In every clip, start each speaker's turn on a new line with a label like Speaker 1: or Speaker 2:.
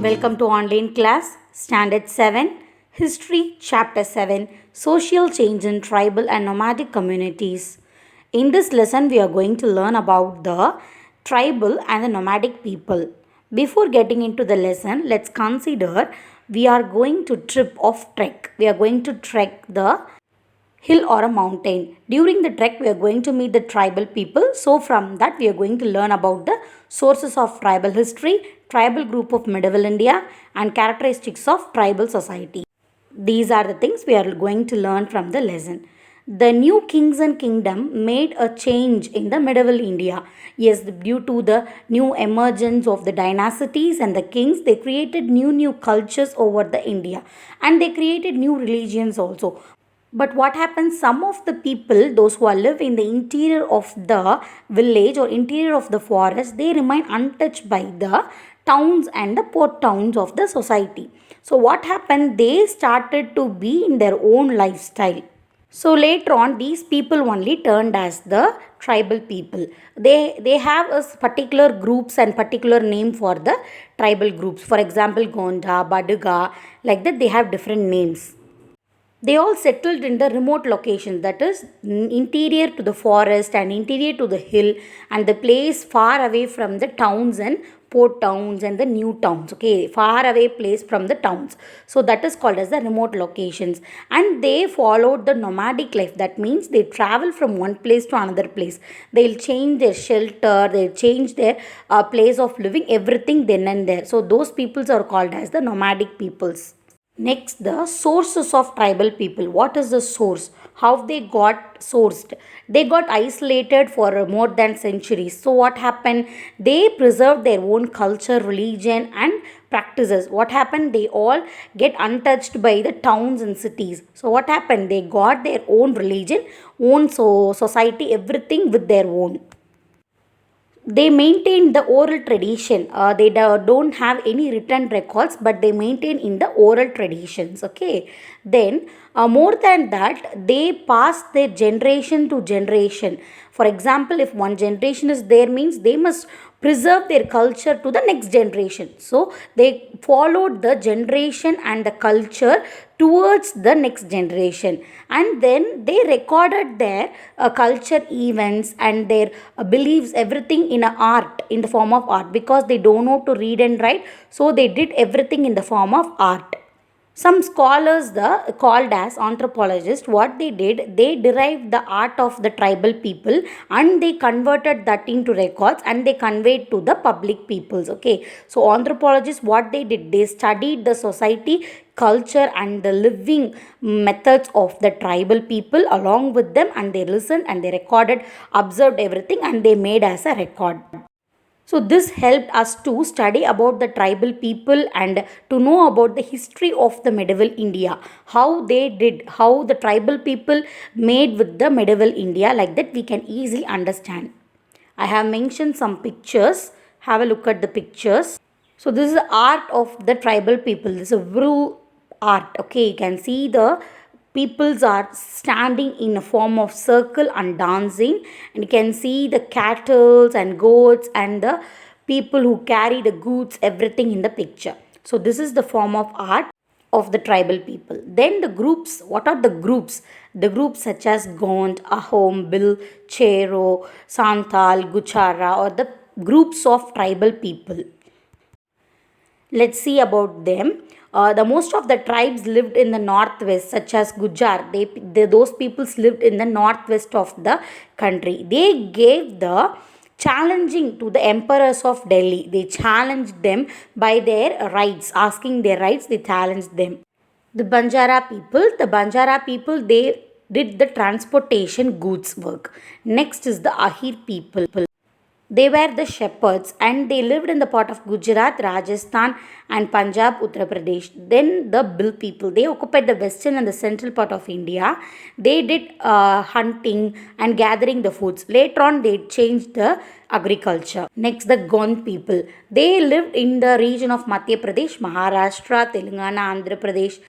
Speaker 1: Welcome to online class, Standard 7, History, Chapter 7, Social Change in Tribal and Nomadic Communities. In this lesson, we are going to learn about the tribal and the nomadic people. Before getting into the lesson, let's consider we are going to trek. We are going to trek the hill or a mountain. During the trek, we are going to meet the tribal people. So, from that, we are going to learn about the sources of tribal history, tribal group of medieval India, and characteristics of tribal society. These are the things we are going to learn from the lesson. The new kings and kingdom made a change in the medieval India. Yes, due to the new emergence of the dynasties and the kings, they created new cultures over the India, and they created new religions also. But what happens, some of the people, those who are live in the interior of the village or interior of the forest, they remain untouched by the towns and the port towns of the society. So what happened, they started to be in their own lifestyle. So later on, these people only turned as the tribal people. They have a particular groups and particular name for the tribal groups. For example, Gonda, Baduga, like that they have different names. They all settled in the remote locations, that is interior to the forest and interior to the hill, and the place far away from the towns and port towns and the new towns. Okay, far away place from the towns, so that is called as the remote locations. And they followed the nomadic life. That means they travel from one place to another place. They'll change their shelter, they'll change their place of living, everything then and there. So those peoples are called as the nomadic peoples. Next, the sources of tribal people. What is the source? How they got sourced? They got isolated for more than centuries. So, what happened? They preserved their own culture, religion, and practices. What happened? They all get untouched by the towns and cities. So, what happened? They got their own religion, own society, everything with their own. They maintain the oral tradition. They don't have any written records, but they maintain in the oral traditions. Okay, then more than that, they pass their generation to generation. For example, if one generation is there, means they must preserve their culture to the next generation. So they followed the generation and the culture towards the next generation, and then they recorded their culture events and their beliefs, everything in a art, in the form of art, because they don't know to read and write, so they did everything in the form of art. Some scholars, the called as anthropologists, what they did, they derived the art of the tribal people and they converted that into records and they conveyed to the public peoples. Okay, so anthropologists, what they did, they studied the society, culture, and the living methods of the tribal people along with them, and they listened and they recorded, observed everything, and they made as a record. So this helped us to study about the tribal people and to know about the history of the medieval India, how they did, how the tribal people made with the medieval India, like that we can easily understand. I have mentioned some pictures. Have a look at the pictures. So this is the art of the tribal people. This is a Vru art. Okay, you can see the peoples are standing in a form of circle and dancing, and you can see the cattle and goats and the people who carry the goods, everything in the picture. So this is the form of art of the tribal people. Then the groups. What are the groups? The groups such as Gond, Ahom, Bil, Chero, Santal, Guchara, or the groups of tribal people. Let's see about them. The most of the tribes lived in the northwest, such as Gujar. Those peoples lived in the northwest of the country. They gave the challenging to the emperors of Delhi. They challenged them by their rights, asking their rights. They challenged them. The Banjara people, they did the transportation goods work. Next is the Ahir people. They were the shepherds and they lived in the part of Gujarat, Rajasthan, and Punjab, Uttar Pradesh. Then the Bil people, they occupied the western and the central part of India. They did hunting and gathering the foods. Later on, they changed the agriculture. Next, the Gond people. They lived in the region of Madhya Pradesh, Maharashtra, Telangana, Andhra Pradesh.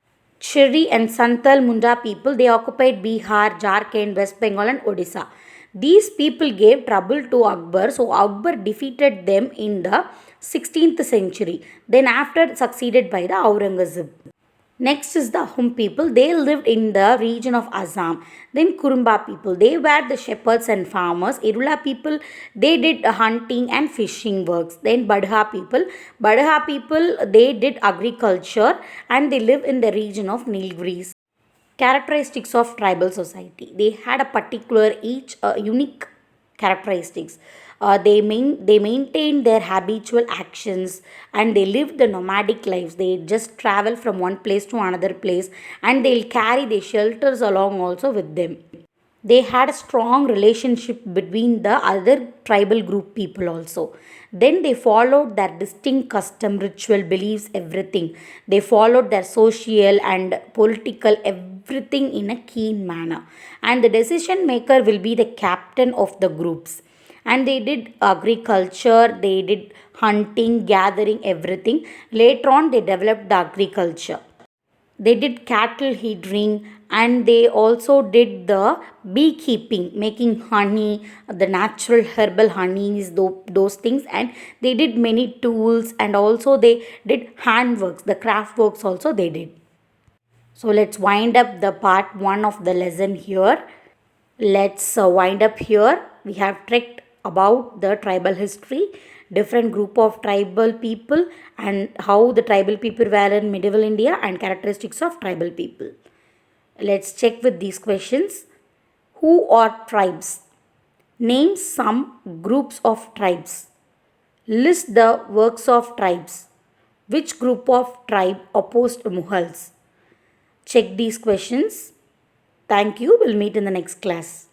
Speaker 1: Chiri and Santal Munda people, they occupied Bihar, Jharkhand, West Bengal, and Odisha. These people gave trouble to Akbar, so Akbar defeated them in the 16th century. Then after succeeded by the Aurangzeb. Next is the Hum people. They lived in the region of Assam. Then Kurumba people. They were the shepherds and farmers. Irula people. They did hunting and fishing works. Then Badha people. Badha people. They did agriculture and they live in the region of Nilgiris. Characteristics of tribal society. They had a particular each unique characteristics. They maintain their habitual actions and they live the nomadic lives. They just travel from one place to another place and they'll carry their shelters along also with them. They had a strong relationship between the other tribal group people also. Then they followed their distinct custom, ritual, beliefs, everything. They followed their social and political everything in a keen manner. And the decision maker will be the captain of the groups. And they did agriculture, they did hunting, gathering, everything. Later on, they developed the agriculture. They did cattle heading and they also did the beekeeping, making honey, the natural herbal honeys, those things. And they did many tools and also they did handworks, the craft works also they did. So let's wind up the part 1 of the lesson here. Let's wind up here. We have trekked about the tribal history, different group of tribal people and how the tribal people were in medieval India and characteristics of tribal people. Let's check with these questions. Who are tribes? Name some groups of tribes. List the works of tribes. Which group of tribe opposed Mughals? Check these questions. Thank you. We'll meet in the next class.